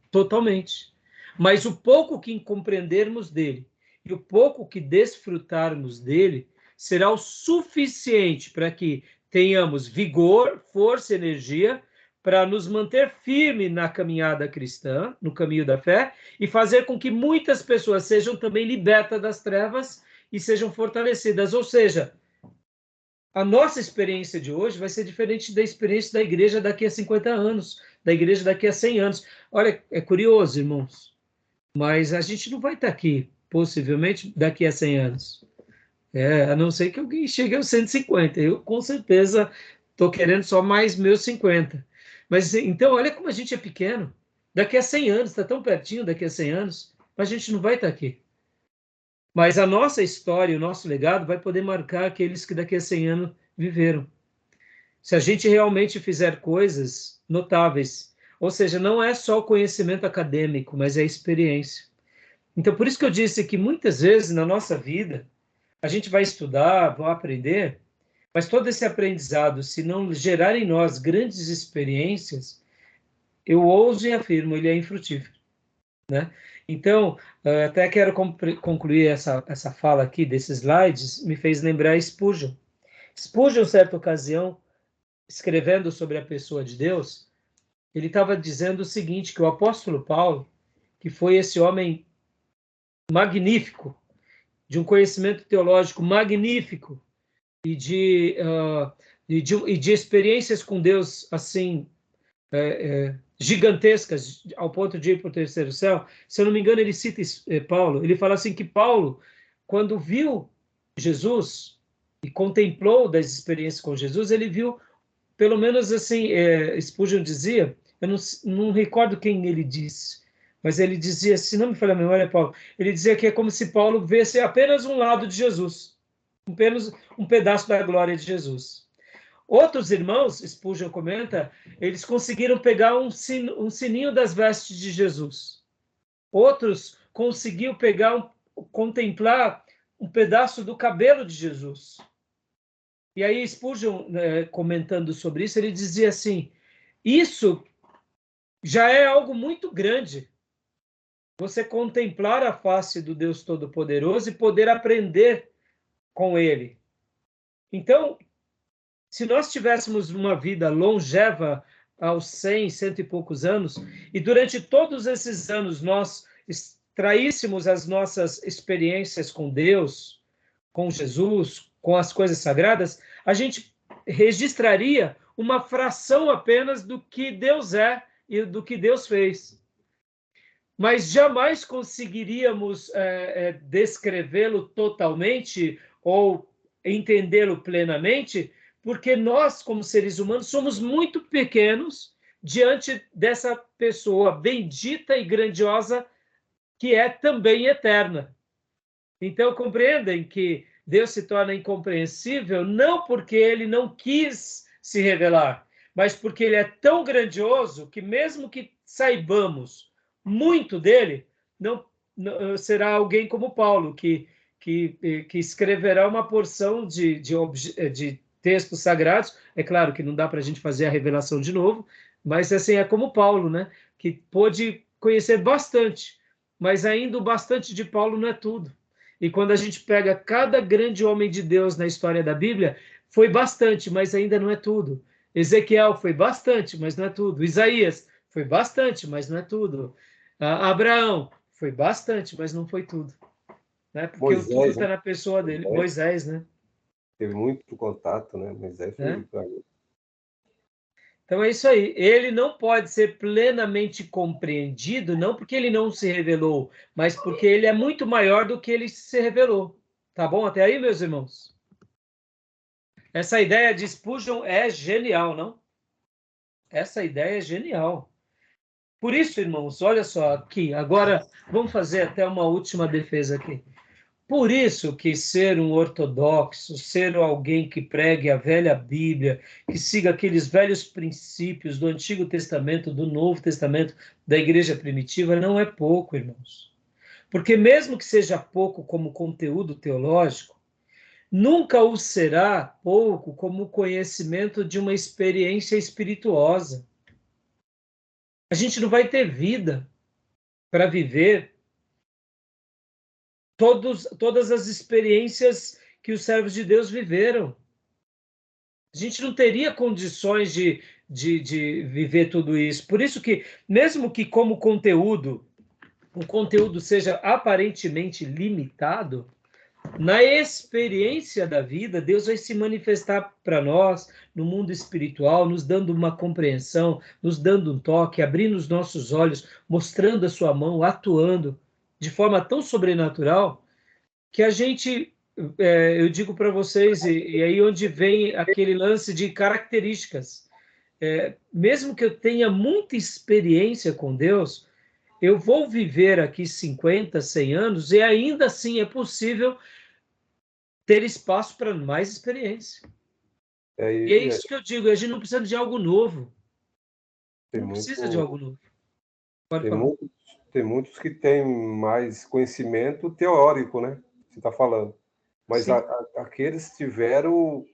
[SPEAKER 1] totalmente. Mas o pouco que compreendermos dele e o pouco que desfrutarmos dele será o suficiente para que tenhamos vigor, força, energia para nos manter firme na caminhada cristã, no caminho da fé, e fazer com que muitas pessoas sejam também libertas das trevas e sejam fortalecidas. Ou seja, a nossa experiência de hoje vai ser diferente da experiência da igreja daqui a 50 anos, da igreja daqui a 100 anos. Olha, é curioso, irmãos, mas a gente não vai estar aqui, possivelmente, daqui a 100 anos. A não ser que alguém chegue aos 150. Eu, com certeza, estou querendo só mais meus 50. Mas, então, olha como a gente é pequeno. Daqui a 100 anos, está tão pertinho daqui a 100 anos, mas a gente não vai estar aqui. Mas a nossa história, o nosso legado vai poder marcar aqueles que daqui a 100 anos viveram. Se a gente realmente fizer coisas notáveis. Ou seja, não é só o conhecimento acadêmico, mas é a experiência. Então, por isso que eu disse que muitas vezes na nossa vida, a gente vai estudar, vai aprender, mas todo esse aprendizado, se não gerar em nós grandes experiências, eu ouso e afirmo, ele é infrutífero, né? Então, até quero concluir essa fala aqui desses slides, me fez lembrar Spurgeon. Spurgeon, certa ocasião, escrevendo sobre a pessoa de Deus, ele estava dizendo o seguinte, que o apóstolo Paulo, que foi esse homem magnífico, de um conhecimento teológico magnífico e de experiências com Deus assim gigantescas ao ponto de ir para o terceiro céu. Se eu não me engano, ele cita Paulo. Ele fala assim que Paulo, quando viu Jesus e contemplou das experiências com Jesus, ele viu, pelo menos assim, Spurgeon dizia, eu não recordo quem ele disse, mas ele dizia, se não me falha a memória, Paulo, ele dizia que é como se Paulo visse apenas um lado de Jesus, apenas um pedaço da glória de Jesus. Outros irmãos, Spurgeon comenta, eles conseguiram pegar um sininho das vestes de Jesus. Outros conseguiram contemplar um pedaço do cabelo de Jesus. E aí Spurgeon, comentando sobre isso, ele dizia assim, isso já é algo muito grande, você contemplar a face do Deus Todo-Poderoso e poder aprender com Ele. Então, se nós tivéssemos uma vida longeva aos 100, cento e poucos anos, e durante todos esses anos nós extraíssemos as nossas experiências com Deus, com Jesus, com as coisas sagradas, a gente registraria uma fração apenas do que Deus é e do que Deus fez. Mas jamais conseguiríamos descrevê-lo totalmente ou entendê-lo plenamente, porque nós, como seres humanos, somos muito pequenos diante dessa pessoa bendita e grandiosa que é também eterna. Então, compreendem que Deus se torna incompreensível não porque ele não quis se revelar, mas porque ele é tão grandioso que mesmo que saibamos muito dele, não será alguém como Paulo, que escreverá uma porção de textos sagrados. É claro que não dá para a gente fazer a revelação de novo, mas assim é como Paulo, né? Que pôde conhecer bastante, mas ainda o bastante de Paulo não é tudo. E quando a gente pega cada grande homem de Deus na história da Bíblia, foi bastante, mas ainda não é tudo. Ezequiel foi bastante, mas não é tudo. Isaías foi bastante, mas não é tudo. Abraão foi bastante, mas não foi tudo. Né? Porque Moisés, o tudo está na pessoa dele. Moisés, né?
[SPEAKER 2] Teve muito contato, né? Moisés foi para ele.
[SPEAKER 1] Então é isso aí. Ele não pode ser plenamente compreendido, não porque ele não se revelou, mas porque ele é muito maior do que ele se revelou. Tá bom até aí, meus irmãos? Essa ideia de Spurgeon é genial, não? Essa ideia é genial. Por isso, irmãos, olha só aqui. Agora, vamos fazer até uma última defesa aqui. Por isso que ser um ortodoxo, ser alguém que pregue a velha Bíblia, que siga aqueles velhos princípios do Antigo Testamento, do Novo Testamento, da igreja primitiva, não é pouco, irmãos. Porque mesmo que seja pouco como conteúdo teológico, nunca o será pouco como conhecimento de uma experiência espirituosa. A gente não vai ter vida para viver todas as experiências que os servos de Deus viveram. A gente não teria condições de viver tudo isso. Por isso que, mesmo que como conteúdo, o conteúdo seja aparentemente limitado, na experiência da vida, Deus vai se manifestar para nós no mundo espiritual, nos dando uma compreensão, nos dando um toque, abrindo os nossos olhos, mostrando a sua mão, atuando de forma tão sobrenatural que a gente, eu digo para vocês, e aí onde vem aquele lance de características. Mesmo que eu tenha muita experiência com Deus, eu vou viver aqui 50, 100 anos e ainda assim é possível ter espaço para mais experiência. E é isso que eu digo, a gente não precisa de algo novo. Não precisa de algo novo.
[SPEAKER 2] Tem muitos que têm mais conhecimento teórico, né? Você está falando. Mas aqueles tiveram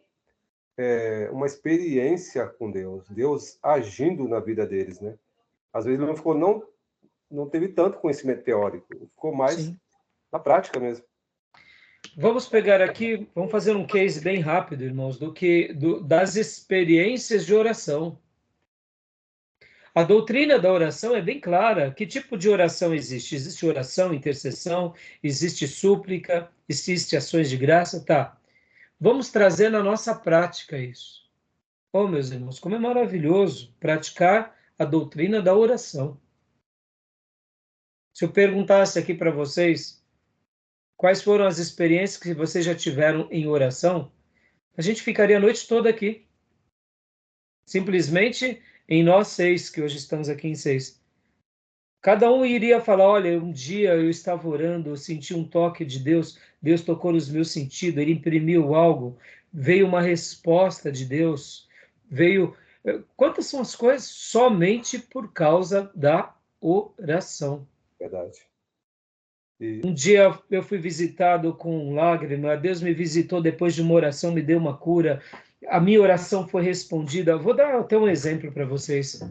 [SPEAKER 2] uma experiência com Deus, Deus agindo na vida deles, né? Às vezes não teve tanto conhecimento teórico, ficou mais na prática mesmo.
[SPEAKER 1] Vamos pegar aqui, vamos fazer um case bem rápido, irmãos, das experiências de oração. A doutrina da oração é bem clara. Que tipo de oração existe? Existe oração, intercessão, existe súplica, existe ações de graça? Tá. Vamos trazer na nossa prática isso. Oh, meus irmãos, como é maravilhoso praticar a doutrina da oração. Se eu perguntasse aqui para vocês quais foram as experiências que vocês já tiveram em oração, a gente ficaria a noite toda aqui. Simplesmente em nós 6, que hoje estamos aqui em 6. Cada um iria falar, olha, um dia eu estava orando, eu senti um toque de Deus, Deus tocou nos meus sentidos, ele imprimiu algo, veio uma resposta de Deus, veio... Quantas são as coisas? Somente por causa da oração.
[SPEAKER 2] Verdade.
[SPEAKER 1] Um dia eu fui visitado com lágrima, Deus me visitou depois de uma oração, me deu uma cura, a minha oração foi respondida. Vou dar até um exemplo para vocês.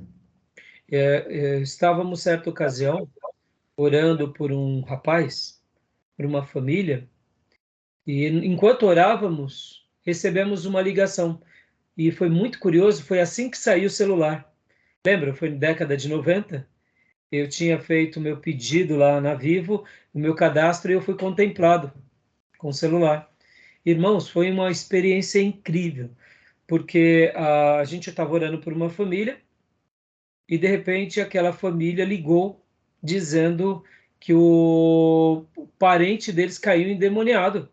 [SPEAKER 1] Estávamos, certa ocasião, orando por um rapaz, por uma família, e enquanto orávamos, recebemos uma ligação. E foi muito curioso, foi assim que saiu o celular. Lembra? Foi na década de 90. Eu tinha feito o meu pedido lá na Vivo, o meu cadastro, e eu fui contemplado com o celular. Irmãos, foi uma experiência incrível, porque a gente estava orando por uma família, e de repente aquela família ligou dizendo que o parente deles caiu endemoniado.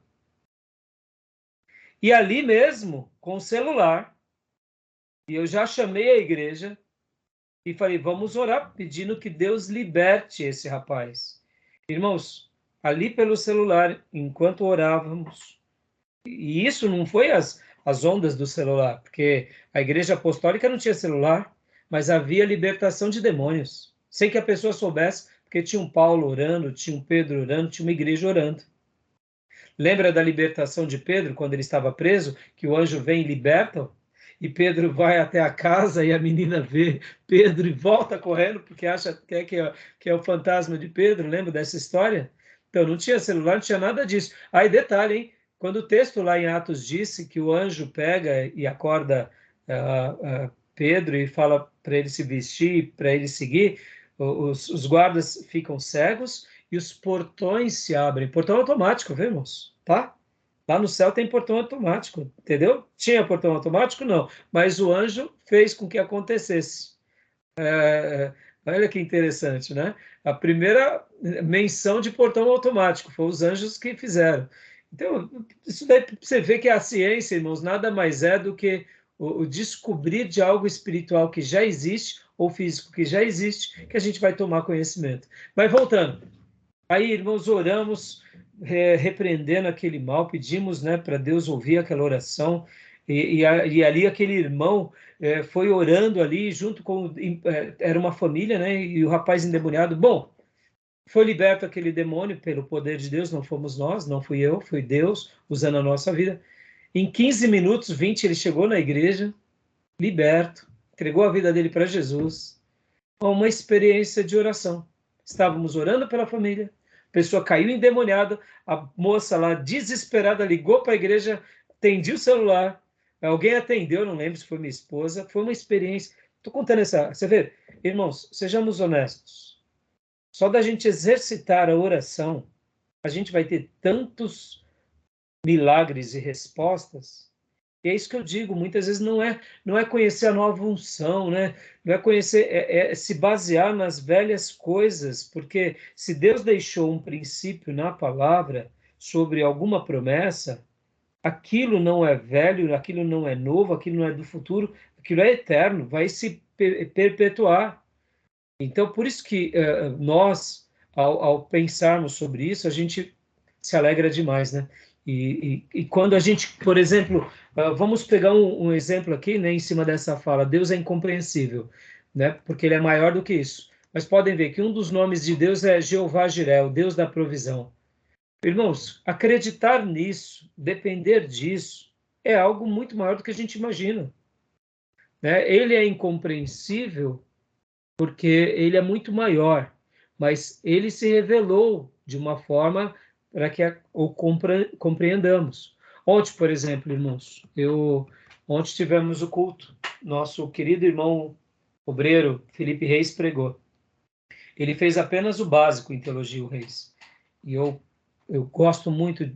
[SPEAKER 1] E ali mesmo, com o celular, e eu já chamei a igreja e falei, vamos orar pedindo que Deus liberte esse rapaz. Irmãos, ali pelo celular, enquanto orávamos. E isso não foi as ondas do celular, porque a igreja apostólica não tinha celular, mas havia libertação de demônios, sem que a pessoa soubesse, porque tinha um Paulo orando, tinha um Pedro orando, tinha uma igreja orando. Lembra da libertação de Pedro, quando ele estava preso, que o anjo vem e liberta? E Pedro vai até a casa e a menina vê Pedro e volta correndo, porque acha que é o fantasma de Pedro. Lembra dessa história? Então, não tinha celular, não tinha nada disso. Aí, detalhe, hein? Quando o texto lá em Atos disse que o anjo pega e acorda Pedro e fala para ele se vestir, para ele seguir, os guardas ficam cegos e os portões se abrem. Portão automático, vemos, tá? Lá no céu tem portão automático, entendeu? Tinha portão automático? Não, mas o anjo fez com que acontecesse. Olha que interessante, né? A primeira menção de portão automático foi os anjos que fizeram. Então, isso daí você vê que a ciência, irmãos, nada mais é do que o descobrir de algo espiritual que já existe, ou físico que já existe, que a gente vai tomar conhecimento. Mas voltando, aí, irmãos, oramos, repreendendo aquele mal, pedimos, né, para Deus ouvir aquela oração, e ali aquele irmão foi orando ali, junto com, era uma família, né, e o rapaz endemoniado, bom, foi liberto aquele demônio pelo poder de Deus, não fomos nós, não fui eu, foi Deus usando a nossa vida. Em 15 minutos, 20, ele chegou na igreja, liberto, entregou a vida dele para Jesus, com uma experiência de oração. Estávamos orando pela família, a pessoa caiu endemoniada, a moça lá, desesperada, ligou para a igreja, atendi o celular, alguém atendeu, não lembro se foi minha esposa, foi uma experiência. Estou contando essa... Você vê, irmãos, sejamos honestos. Só da gente exercitar a oração, a gente vai ter tantos milagres e respostas. E é isso que eu digo, muitas vezes não é conhecer a nova unção, né? Não é conhecer, é se basear nas velhas coisas, porque se Deus deixou um princípio na palavra sobre alguma promessa, aquilo não é velho, aquilo não é novo, aquilo não é do futuro, aquilo é eterno, vai se perpetuar. Então, por isso que nós, ao pensarmos sobre isso, a gente se alegra demais, né? E quando a gente, por exemplo, vamos pegar um exemplo aqui, né, em cima dessa fala, Deus é incompreensível, né? Porque ele é maior do que isso. Mas podem ver que um dos nomes de Deus é Jeová Jireh, o Deus da provisão. Irmãos, acreditar nisso, depender disso, é algo muito maior do que a gente imagina, né? Ele é incompreensível porque ele é muito maior, mas ele se revelou de uma forma para que o compreendamos. Ontem, por exemplo, irmãos, ontem tivemos o culto, nosso querido irmão obreiro Felipe Reis pregou. Ele fez apenas o básico em teologia, o Reis. E eu gosto muito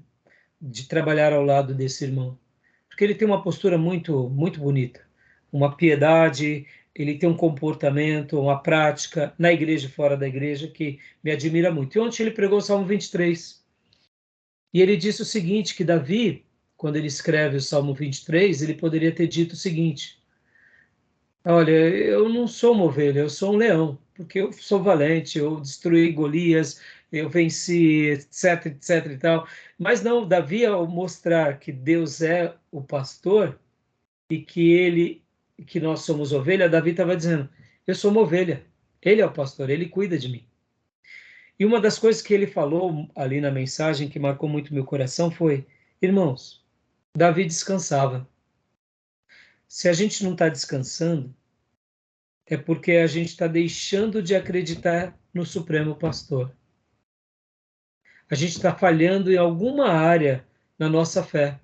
[SPEAKER 1] de trabalhar ao lado desse irmão, porque ele tem uma postura muito, muito bonita, uma piedade, ele tem um comportamento, uma prática, na igreja e fora da igreja, que me admira muito. E ontem ele pregou o Salmo 23, e ele disse o seguinte, que Davi, quando ele escreve o Salmo 23, ele poderia ter dito o seguinte: olha, eu não sou uma ovelha, eu sou um leão, porque eu sou valente, eu destruí Golias, eu venci, etc, etc e tal. Mas não, Davi, ao mostrar que Deus é o pastor e que nós somos ovelha, Davi estava dizendo, eu sou uma ovelha, ele é o pastor, ele cuida de mim. E uma das coisas que ele falou ali na mensagem, que marcou muito meu coração, foi, irmãos, Davi descansava. Se a gente não está descansando, é porque a gente está deixando de acreditar no Supremo Pastor. A gente está falhando em alguma área na nossa fé.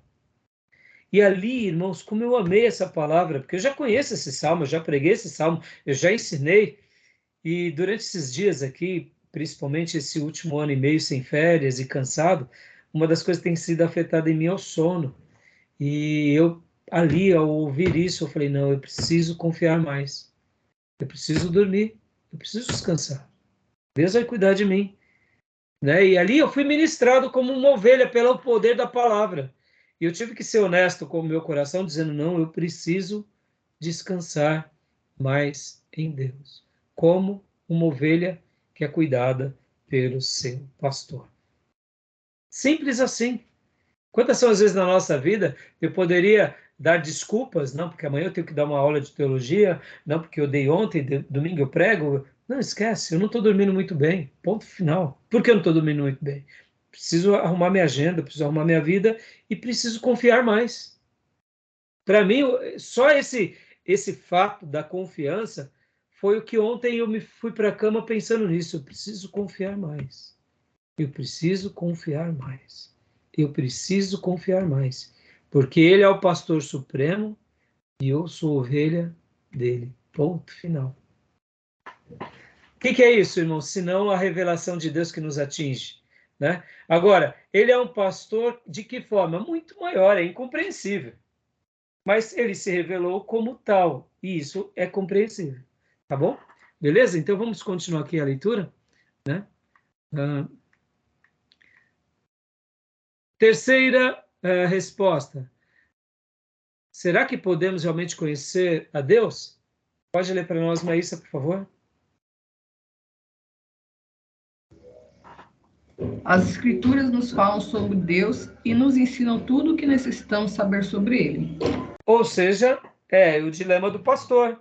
[SPEAKER 1] E ali, irmãos, como eu amei essa palavra, porque eu já conheço esse salmo, eu já preguei esse salmo, eu já ensinei, e durante esses dias aqui, principalmente esse último ano e meio sem férias e cansado, uma das coisas que tem sido afetada em mim é o sono. E eu, ali, ao ouvir isso, eu falei, não, eu preciso confiar mais. Eu preciso dormir, eu preciso descansar. Deus vai cuidar de mim. Né? E ali eu fui ministrado como uma ovelha pelo poder da palavra. E eu tive que ser honesto com o meu coração, dizendo, não, eu preciso descansar mais em Deus. Como uma ovelha que é cuidada pelo seu pastor. Simples assim. Quantas são as vezes na nossa vida eu poderia dar desculpas, não, porque amanhã eu tenho que dar uma aula de teologia, não, porque eu dei ontem, domingo eu prego. Não, esquece, eu não estou dormindo muito bem, ponto final. Por que eu não estou dormindo muito bem? Preciso arrumar minha agenda, preciso arrumar minha vida e preciso confiar mais. Para mim, só esse fato da confiança foi o que ontem eu me fui para a cama pensando nisso. Eu preciso confiar mais. Eu preciso confiar mais. Eu preciso confiar mais. Porque ele é o pastor supremo e eu sou ovelha dele. Ponto final. O que é isso, irmão? Senão a revelação de Deus que nos atinge, né? Agora, ele é um pastor de que forma? Muito maior, é incompreensível. Mas ele se revelou como tal, e isso é compreensível. Tá bom? Beleza? Então vamos continuar aqui a leitura, né? Terceira resposta. Será que podemos realmente conhecer a Deus? Pode ler para nós, Maísa, por favor?
[SPEAKER 5] As Escrituras nos falam sobre Deus e nos ensinam tudo o que necessitamos saber sobre Ele.
[SPEAKER 1] Ou seja, é o dilema do pastor.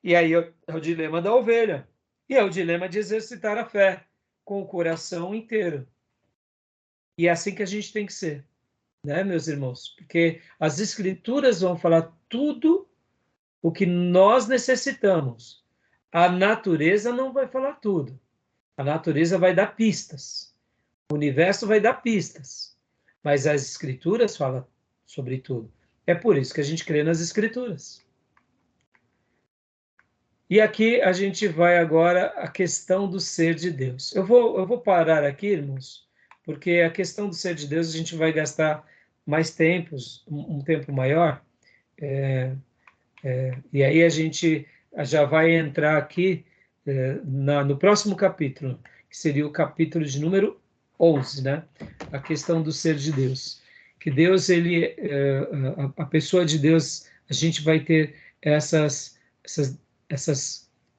[SPEAKER 1] E aí é o dilema da ovelha. E é o dilema de exercitar a fé com o coração inteiro. E é assim que a gente tem que ser, né, meus irmãos? Porque as Escrituras vão falar tudo o que nós necessitamos. A natureza não vai falar tudo. A natureza vai dar pistas. O universo vai dar pistas. Mas as Escrituras falam sobre tudo. É por isso que a gente crê nas Escrituras. E aqui a gente vai agora à questão do ser de Deus. Eu vou parar aqui, irmãos, porque a questão do ser de Deus a gente vai gastar mais tempos, um tempo maior. E aí a gente já vai entrar aqui no próximo capítulo, que seria o capítulo de número 11, né? A questão do ser de Deus. Que Deus, a pessoa de Deus, a gente vai ter essas,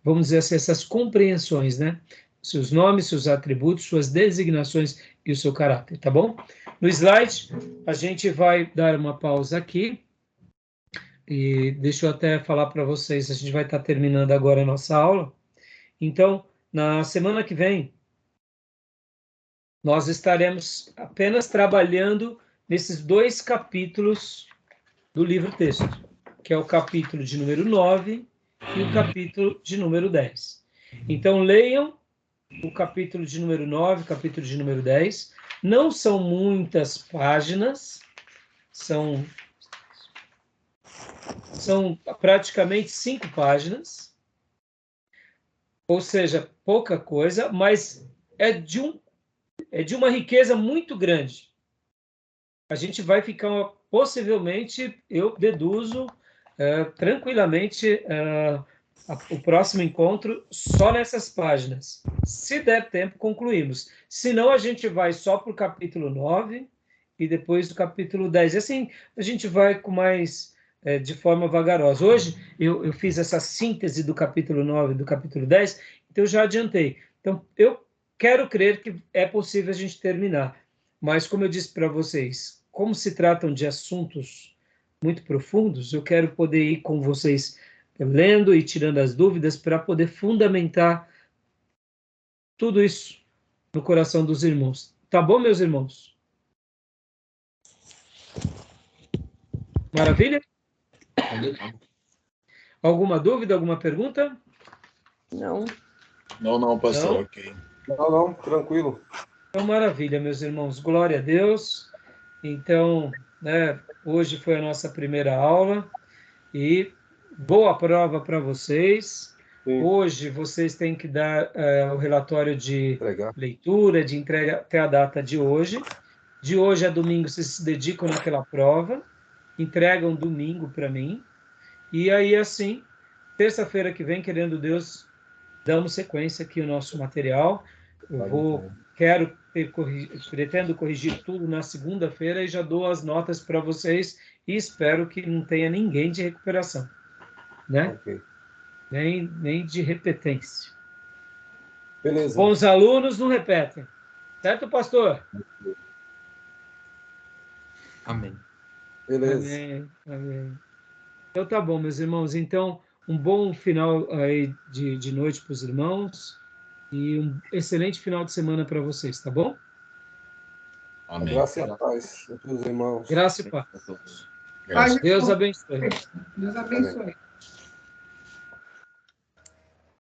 [SPEAKER 1] vamos dizer assim, essas compreensões, né? Seus nomes, seus atributos, suas designações e o seu caráter, tá bom? No slide, a gente vai dar uma pausa aqui. E deixa eu até falar para vocês, a gente vai estar terminando agora a nossa aula. Então, na semana que vem, nós estaremos apenas trabalhando nesses 2 capítulos do livro-texto, que é o capítulo de número 9 e o capítulo de número 10. Então, leiam o capítulo de número 9, o capítulo de número 10. Não são muitas páginas, são praticamente 5 páginas, ou seja, pouca coisa, mas é de uma riqueza muito grande. A gente vai ficar, possivelmente, eu deduzo tranquilamente o próximo encontro só nessas páginas. Se der tempo, concluímos. Senão, a gente vai só para o capítulo 9 e depois do capítulo 10. E assim, a gente vai com mais... de forma vagarosa. Hoje, eu fiz essa síntese do capítulo 9 e do capítulo 10, então eu já adiantei. Então, eu quero crer que é possível a gente terminar. Mas, como eu disse para vocês, como se tratam de assuntos muito profundos, eu quero poder ir com vocês lendo e tirando as dúvidas para poder fundamentar tudo isso no coração dos irmãos. Tá bom, meus irmãos? Maravilha? Alguma dúvida, alguma pergunta?
[SPEAKER 5] Não.
[SPEAKER 3] Não, pastor,
[SPEAKER 1] Não?
[SPEAKER 3] ok.
[SPEAKER 2] Não, tranquilo.
[SPEAKER 1] Então, maravilha, meus irmãos. Glória a Deus. Então, né, hoje foi a nossa primeira aula e boa prova para vocês.
[SPEAKER 2] Sim.
[SPEAKER 1] Hoje vocês têm que dar o relatório de
[SPEAKER 2] Entregar.
[SPEAKER 1] leitura, de entrega até a data de hoje. De hoje a domingo vocês se dedicam naquela prova, entregam domingo para mim. E aí, assim, terça-feira que vem, querendo Deus, damos sequência aqui ao nosso material. Pretendo corrigir tudo na segunda-feira e já dou as notas para vocês e espero que não tenha ninguém de recuperação, né?
[SPEAKER 2] Ok.
[SPEAKER 1] Nem de repetência.
[SPEAKER 2] Beleza.
[SPEAKER 1] Bons alunos não repetem. Certo, pastor?
[SPEAKER 4] Amém.
[SPEAKER 2] Beleza.
[SPEAKER 1] Amém. Amém. Então tá bom, meus irmãos. Então, um bom final aí de noite para os irmãos e um excelente final de semana para vocês, tá bom?
[SPEAKER 2] A
[SPEAKER 3] Amém.
[SPEAKER 2] graça e a paz a todos os irmãos.
[SPEAKER 1] Graça e paz.
[SPEAKER 4] A todos.
[SPEAKER 3] Graças
[SPEAKER 1] Deus abençoe.
[SPEAKER 5] Deus abençoe.